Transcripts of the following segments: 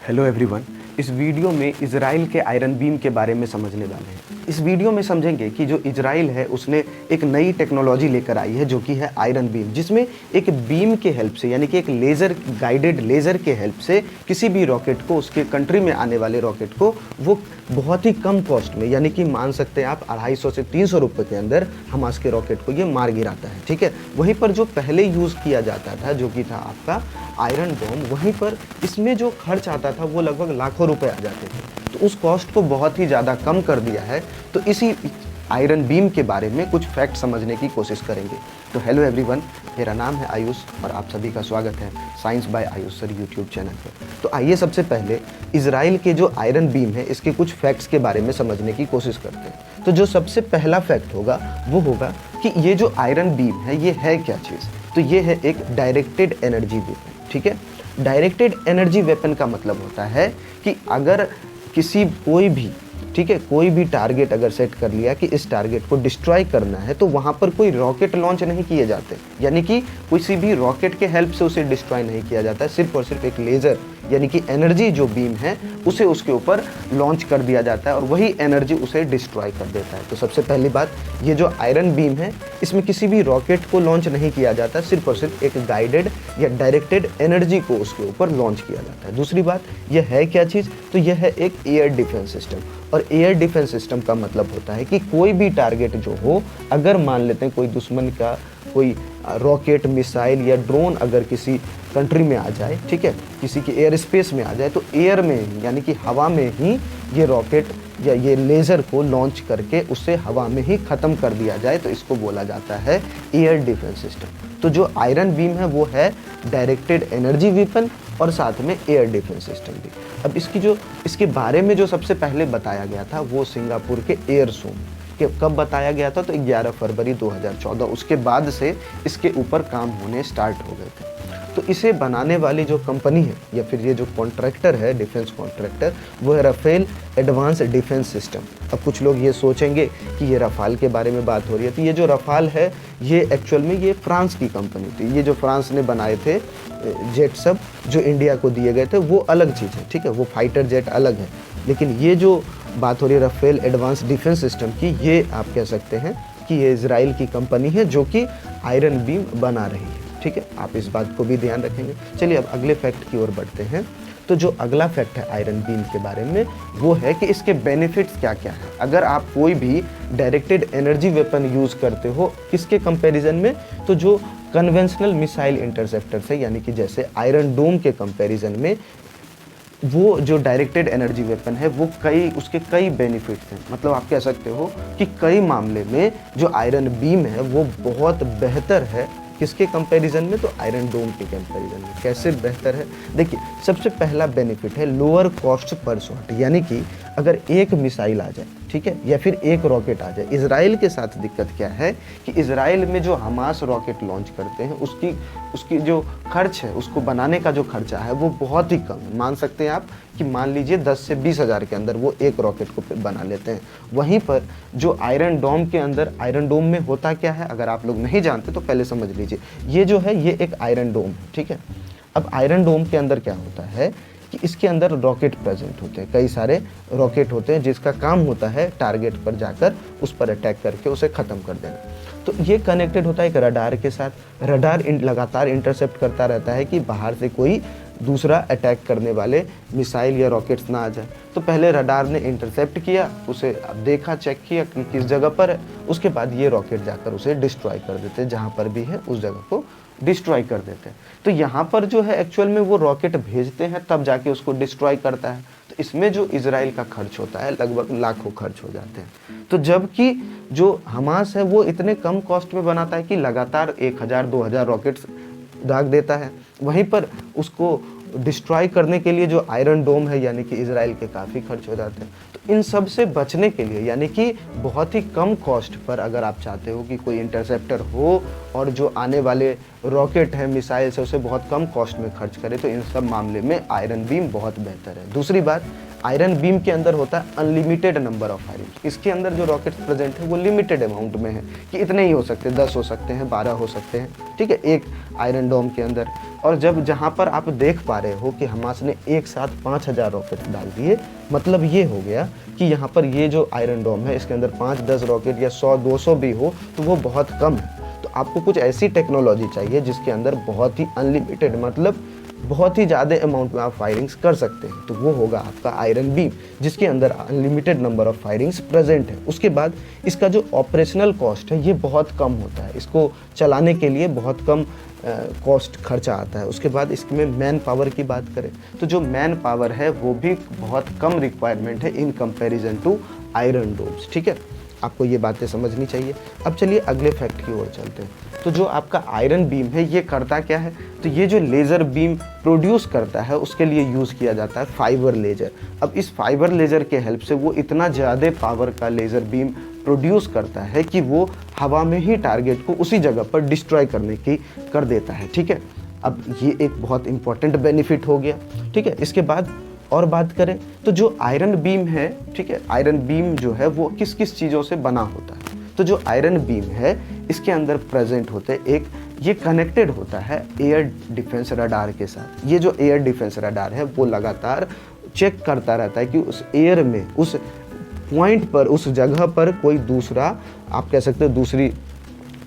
Hello everyone. इस video में Israel के आयरन बीम के बारे में समझने वाले हैं। इस वीडियो में समझेंगे कि जो इजराइल है उसने एक नई टेक्नोलॉजी लेकर आई है जो कि है आयरन बीम, जिसमें एक बीम के हेल्प से यानी कि एक लेज़र गाइडेड लेज़र के हेल्प से किसी भी रॉकेट को, उसके कंट्री में आने वाले रॉकेट को वो बहुत ही कम कॉस्ट में, यानी कि मान सकते हैं आप 250 से 300 रुपये के अंदर हमास के रॉकेट को ये मार गिराता है। ठीक है, वहीं पर जो पहले यूज़ किया जाता था जो कि था आपका आयरन बॉम्ब, वहीं पर इसमें जो खर्च आता था वो लगभग लाखों रुपए आ जाते थे। तो उस कॉस्ट को बहुत ही ज़्यादा कम कर दिया है। तो इसी आयरन बीम के बारे में कुछ फैक्ट समझने की कोशिश करेंगे। तो हेलो एवरीवन, मेरा नाम है आयुष और आप सभी का स्वागत है science by Ayush sir YouTube channel पर। तो आइए सबसे पहले इजराइल के जो आयरन बीम है इसके कुछ फैक्ट्स के बारे में समझने की कोशिश करते हैं। तो जो सबसे पहला फैक्ट होगा वो होगा कि ये जो आयरन बीम है ये है क्या चीज़। तो ये है एक डायरेक्टेड एनर्जी वेपन। ठीक है, डायरेक्टेड एनर्जी वेपन का मतलब होता है कि अगर कोई भी टारगेट अगर सेट कर लिया कि इस टारगेट को डिस्ट्रॉय करना है तो वहाँ पर कोई रॉकेट लॉन्च नहीं किए जाते, यानी कि किसी भी रॉकेट के हेल्प से उसे डिस्ट्रॉय नहीं किया जाता है। सिर्फ और सिर्फ एक लेज़र यानी कि एनर्जी जो बीम है उसे उसके ऊपर लॉन्च कर दिया जाता है और वही एनर्जी उसे डिस्ट्रॉय कर देता है। तो सबसे पहली बात, ये जो आयरन बीम है इसमें किसी भी रॉकेट को लॉन्च नहीं किया जाता, सिर्फ और सिर्फ एक गाइडेड या डायरेक्टेड एनर्जी को उसके ऊपर लॉन्च किया जाता है। दूसरी बात, यह है क्या चीज़, तो यह है एक एयर डिफेंस सिस्टम। और एयर डिफेंस सिस्टम का मतलब होता है कि कोई भी टारगेट जो हो, अगर मान लेते हैं कोई दुश्मन का कोई रॉकेट, मिसाइल या ड्रोन अगर किसी कंट्री में आ जाए, ठीक है, किसी के एयर स्पेस में आ जाए, तो एयर में ही यानी कि हवा में ही ये रॉकेट या ये लेज़र को लॉन्च करके उसे हवा में ही ख़त्म कर दिया जाए, तो इसको बोला जाता है एयर डिफेंस सिस्टम। तो जो आयरन बीम है वो है डायरेक्टेड एनर्जी वेपन और साथ में एयर डिफेंस सिस्टम भी। अब इसके बारे में जो सबसे पहले बताया गया था वो सिंगापुर के एयर शो में कब बताया गया था, तो 11 फरवरी 2014। उसके बाद से इसके ऊपर काम होने स्टार्ट हो गए थे। तो इसे बनाने वाली जो कंपनी है या फिर ये जो कॉन्ट्रैक्टर है, डिफेंस कॉन्ट्रैक्टर, वो है राफेल एडवांस डिफेंस सिस्टम। अब कुछ लोग ये सोचेंगे कि ये रफाल के बारे में बात हो रही है, तो ये जो रफाल है ये एक्चुअल में ये फ्रांस की कंपनी थी। ये जो फ्रांस ने बनाए थे जेट सब जो इंडिया को दिए गए थे वो अलग चीज़ है, ठीक है, वो फाइटर जेट अलग है। लेकिन ये जो बात हो रही है राफेल एडवांस डिफेंस सिस्टम की, ये आप कह सकते हैं कि ये इजराइल की कंपनी है जो कि आयरन बीम बना रही है। ठीक है, आप इस बात को भी ध्यान रखेंगे। चलिए अब अगले फैक्ट की ओर बढ़ते हैं। तो जो अगला फैक्ट है आयरन बीम के बारे में वो है कि इसके बेनिफिट्स क्या क्या है। अगर आप कोई भी डायरेक्टेड एनर्जी वेपन यूज़ करते हो, किसके कंपैरिजन में, तो जो कन्वेंशनल मिसाइल इंटरसेप्टर से, यानी कि जैसे आयरन डोम के कंपैरिजन में वो जो डायरेक्टेड एनर्जी वेपन है वो उसके कई बेनिफिट्स हैं। मतलब आप कह सकते हो कि कई मामले में जो आयरन बीम है वो बहुत बेहतर है। किसके कंपैरिजन में, तो आयरन डोम के कंपैरिजन में। कैसे बेहतर है, देखिए सबसे पहला बेनिफिट है लोअर कॉस्ट पर शॉट, यानी कि अगर एक मिसाइल आ जाए, ठीक है, या फिर एक रॉकेट आ जाए। इजराइल के साथ दिक्कत क्या है कि इजराइल में जो हमास रॉकेट लॉन्च करते हैं उसकी जो खर्च है, उसको बनाने का जो खर्चा है वो बहुत ही कम है। मान सकते हैं आप कि मान लीजिए 10 से 20 हज़ार के अंदर वो एक रॉकेट को बना लेते हैं। वहीं पर जो आयरन डोम के अंदर, आयरन डोम में होता क्या है, अगर आप लोग नहीं जानते तो पहले समझ लीजिए। ये जो है ये एक आयरन डोम है, ठीक है। अब आयरन डोम के अंदर क्या होता है कि इसके अंदर रॉकेट प्रेजेंट होते हैं, कई सारे रॉकेट होते हैं जिसका काम होता है टारगेट पर जाकर उस पर अटैक करके उसे ख़त्म कर देना। तो ये कनेक्टेड होता है एक रडार के साथ। रडार लगातार इंटरसेप्ट करता रहता है कि बाहर से कोई दूसरा अटैक करने वाले मिसाइल या रॉकेट्स ना आ जाए। तो पहले रडार ने इंटरसेप्ट किया, उसे देखा, चेक किया कि किस जगह पर है, उसके बाद ये रॉकेट जाकर उसे डिस्ट्रॉय कर देते हैं, जहाँ पर भी है उस जगह को डिस्ट्रॉय कर देते हैं। तो यहाँ पर जो है एक्चुअल में वो रॉकेट भेजते हैं तब जाके उसको डिस्ट्रॉय करता है। तो इसमें जो इजराइल का खर्च होता है लगभग लाखों खर्च हो जाते हैं। तो जबकि जो हमास है वो इतने कम कॉस्ट में बनाता है कि लगातार 1000-2000 रॉकेट्स दाग देता है, वहीं पर उसको डिस्ट्रॉय करने के लिए जो आयरन डोम है यानी कि इजराइल के काफ़ी खर्च हो जाते हैं। तो इन सब से बचने के लिए, यानी कि बहुत ही कम कॉस्ट पर अगर आप चाहते हो कि कोई इंटरसेप्टर हो और जो आने वाले रॉकेट है, मिसाइल से, उसे बहुत कम कॉस्ट में खर्च करे, तो इन सब मामले में आयरन बीम बहुत बेहतर है। दूसरी बात, आयरन बीम के अंदर होता है अनलिमिटेड नंबर ऑफ फायरिंग। इसके अंदर जो रॉकेट्स प्रेजेंट है वो लिमिटेड अमाउंट में है कि इतने ही हो सकते हैं, 10 हो सकते हैं, 12 हो सकते हैं, ठीक है, एक आयरन डोम के अंदर। और जब जहाँ पर आप देख पा रहे हो कि हमास ने एक साथ 5000 रॉकेट डाल दिए, मतलब ये हो गया कि यहाँ पर ये जो आयरन डोम है इसके अंदर 5-10 रॉकेट या 100-200 भी हो तो वो बहुत कम है। तो आपको कुछ ऐसी टेक्नोलॉजी चाहिए जिसके अंदर बहुत ही अनलिमिटेड, मतलब बहुत ही ज़्यादा अमाउंट में आप फायरिंग्स कर सकते हैं, तो वो होगा आपका आयरन बीम जिसके अंदर unlimited number of firings present है। उसके बाद इसका जो ऑपरेशनल कॉस्ट है ये बहुत कम होता है, इसको चलाने के लिए बहुत कम कॉस्ट खर्चा आता है। उसके बाद इसमें मैन पावर की बात करें तो जो मैन पावर है वो भी बहुत कम रिक्वायरमेंट है in comparison to iron domes, ठीक है, आपको ये बातें समझनी चाहिए। अब चलिए अगले फैक्ट की ओर चलते हैं। तो जो आपका आयरन बीम है ये करता क्या है, तो ये जो लेज़र बीम प्रोड्यूस करता है उसके लिए यूज़ किया जाता है फाइबर लेज़र। अब इस फाइबर लेज़र के हेल्प से वो इतना ज़्यादा पावर का लेज़र बीम प्रोड्यूस करता है कि वो हवा में ही टारगेट को उसी जगह पर डिस्ट्रॉय करने की कर देता है, ठीक है। अब ये एक बहुत इंपॉर्टेंट बेनिफिट हो गया, ठीक है। इसके बाद और बात करें तो जो आयरन बीम है, ठीक है, आयरन बीम जो है वो किस किस चीज़ों से बना होता है। तो जो आयरन बीम है इसके अंदर प्रेजेंट होते एक, ये कनेक्टेड होता है एयर डिफेंस रडार के साथ। ये जो एयर डिफेंस रडार है वो लगातार चेक करता रहता है कि उस एयर में, उस पॉइंट पर, उस जगह पर कोई दूसरा, आप कह सकते हो दूसरी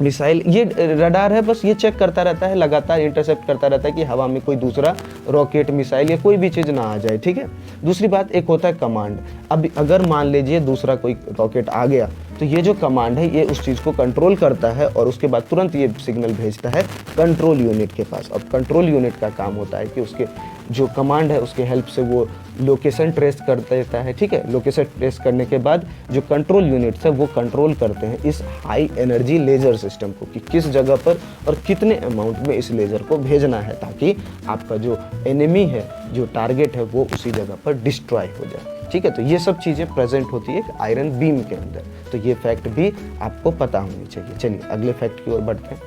मिसाइल, ये रडार है बस ये चेक करता रहता है, लगातार इंटरसेप्ट करता रहता है कि हवा में कोई दूसरा रॉकेट, मिसाइल या कोई भी चीज़ ना आ जाए, ठीक है। दूसरी बात एक होता है कमांड। अब अगर मान लीजिए दूसरा कोई रॉकेट आ गया तो ये जो कमांड है ये उस चीज़ को कंट्रोल करता है और उसके बाद तुरंत ये सिग्नल भेजता है कंट्रोल यूनिट के पास। अब कंट्रोल यूनिट का काम होता है कि उसके जो कमांड है उसके हेल्प से वो लोकेशन ट्रेस कर देता है, ठीक है। लोकेशन ट्रेस करने के बाद जो कंट्रोल यूनिट्स है वो कंट्रोल करते हैं इस हाई एनर्जी लेज़र सिस्टम को कि किस जगह पर और कितने अमाउंट में इस लेज़र को भेजना है ताकि आपका जो एनिमी है, जो टारगेट है वो उसी जगह पर डिस्ट्रॉय हो जाए, ठीक है। तो ये सब चीज़ें प्रेजेंट होती है आयरन बीम के अंदर, तो ये फैक्ट भी आपको पता होनी चाहिए। चलिए अगले फैक्ट की ओर बढ़ते हैं।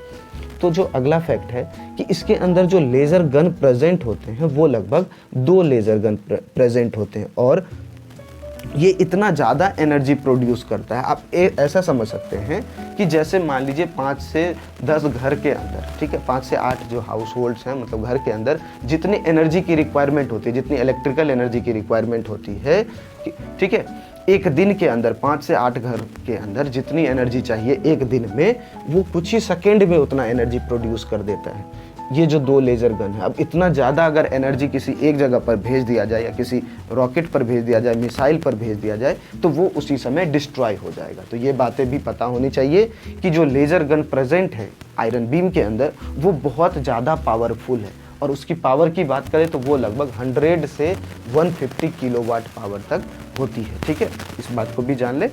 तो जो अगला फैक्ट है कि इसके अंदर जो लेज़र गन प्रेजेंट होते हैं वो लगभग 2 लेज़र गन प्रेजेंट होते हैं और ये इतना ज़्यादा एनर्जी प्रोड्यूस करता है। आप ऐसा समझ सकते हैं कि जैसे मान लीजिए 5 से 10 घर के अंदर, ठीक है, 5 से 8 जो हाउस होल्ड्स हैं, मतलब घर के अंदर जितनी एनर्जी की रिक्वायरमेंट होती है, जितनी इलेक्ट्रिकल एनर्जी की रिक्वायरमेंट होती है, ठीक है, एक दिन के अंदर 5 से 8 घर के अंदर जितनी एनर्जी चाहिए एक दिन में, वो कुछ ही सेकेंड में उतना एनर्जी प्रोड्यूस कर देता है ये जो 2 लेज़र गन है। अब इतना ज़्यादा अगर एनर्जी किसी एक जगह पर भेज दिया जाए या किसी रॉकेट पर भेज दिया जाए, मिसाइल पर भेज दिया जाए तो वो उसी समय डिस्ट्रॉय हो जाएगा। तो ये बातें भी पता होनी चाहिए कि जो लेज़र गन प्रेजेंट है आयरन बीम के अंदर वो बहुत ज़्यादा पावरफुल है और उसकी पावर की बात करें तो वो लगभग 100 से 150 किलोवाट पावर तक होती है, ठीक है। इस बात को भी जान ले,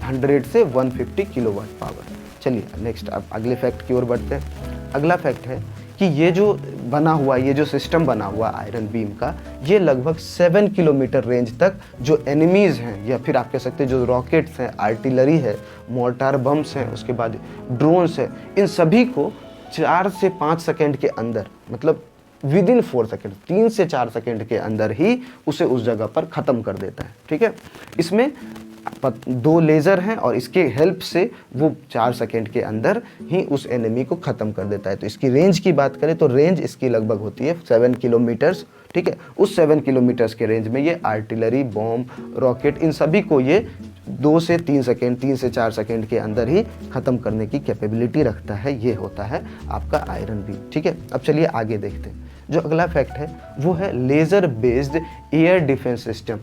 100 से 150 किलोवाट पावर। चलिए नेक्स्ट अब अगले फैक्ट की ओर बढ़ते हैं। अगला फैक्ट है कि ये जो बना हुआ, ये जो सिस्टम बना हुआ आयरन बीम का, ये लगभग 7 किलोमीटर रेंज तक जो एनिमीज़ हैं या फिर आप कह सकते हैं जो रॉकेट्स हैं, आर्टिलरी है, मोर्टार बम्स हैं, उसके बाद ड्रोन्स हैं, इन सभी को 4 से 5 सेकेंड के अंदर, मतलब विद इन 4 सेकेंड, 3 से 4 सेकेंड के अंदर ही उसे उस जगह पर ख़त्म कर देता है, ठीक है। इसमें 2 लेज़र हैं और इसके हेल्प से वो 4 सेकेंड के अंदर ही उस एनिमी को ख़त्म कर देता है। तो इसकी रेंज की बात करें तो रेंज इसकी लगभग होती है 7 किलोमीटर्स, ठीक है। उस 7 किलोमीटर्स के रेंज में ये आर्टिलरी, बॉम्ब, रॉकेट, इन सभी को ये 2 से 3 सेकेंड, 3 से 4 सेकेंड के अंदर ही ख़त्म करने की कैपेबिलिटी रखता है। ये होता है आपका आयरन बीम, ठीक है। अब चलिए आगे देखते हैं। जो अगला फैक्ट है वो है laser based air defence system.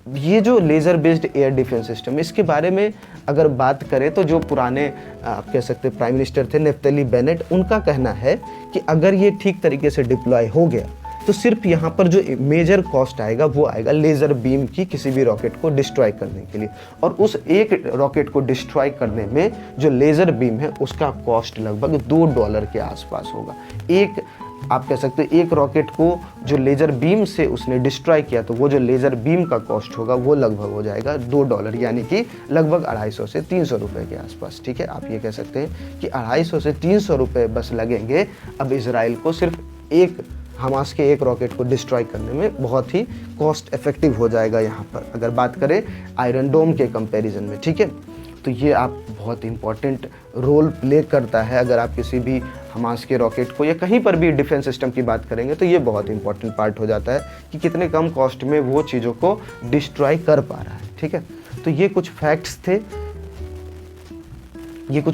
ये जो laser based air defence system, इसके बारे में अगर बात करें तो जो पुराने आप कह सकते हैं प्राइम मिनिस्टर थे नेफ्तली बेनेट, उनका कहना है कि अगर ये ठीक तरीके से डिप्लॉय हो गया तो सिर्फ यहाँ पर जो मेजर कॉस्ट आएगा वो आएगा लेज़र बीम की किसी भी रॉकेट को डिस्ट्रॉय करने के लिए, और उस एक रॉकेट को डिस्ट्रॉय करने में जो लेज़र बीम है उसका कॉस्ट लगभग $2 के आसपास होगा। एक आप कह सकते हैं एक रॉकेट को जो लेज़र बीम से उसने डिस्ट्रॉय किया तो वो जो लेज़र बीम का कॉस्ट होगा वो लगभग हो जाएगा $2, यानी कि लगभग 250 से 300 रुपये के आसपास, ठीक है। आप ये कह सकते हैं कि 250 से 300 रुपये बस लगेंगे अब इजराइल को सिर्फ एक हमास के एक रॉकेट को डिस्ट्रॉय करने में बहुत ही कॉस्ट इफेक्टिव हो जाएगा यहाँ पर, अगर बात करें आयरन डोम के कंपैरिजन में, ठीक है। तो ये आप बहुत इंपॉर्टेंट रोल प्ले करता है। अगर आप किसी भी हमास के रॉकेट को या कहीं पर भी डिफेंस सिस्टम की बात करेंगे तो ये बहुत इंपॉर्टेंट पार्ट हो जाता है कि कितने कम कॉस्ट में वो चीज़ों को डिस्ट्रॉय कर पा रहा है, ठीक है। तो ये कुछ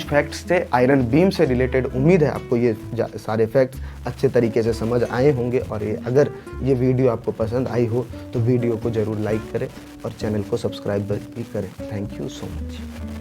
फैक्ट्स थे आयरन बीम से रिलेटेड। उम्मीद है आपको ये सारे फैक्ट्स अच्छे तरीके से समझ आए होंगे, और अगर ये वीडियो आपको पसंद आई हो तो वीडियो को ज़रूर लाइक करें और चैनल को सब्सक्राइब भी करें। Thank you so much.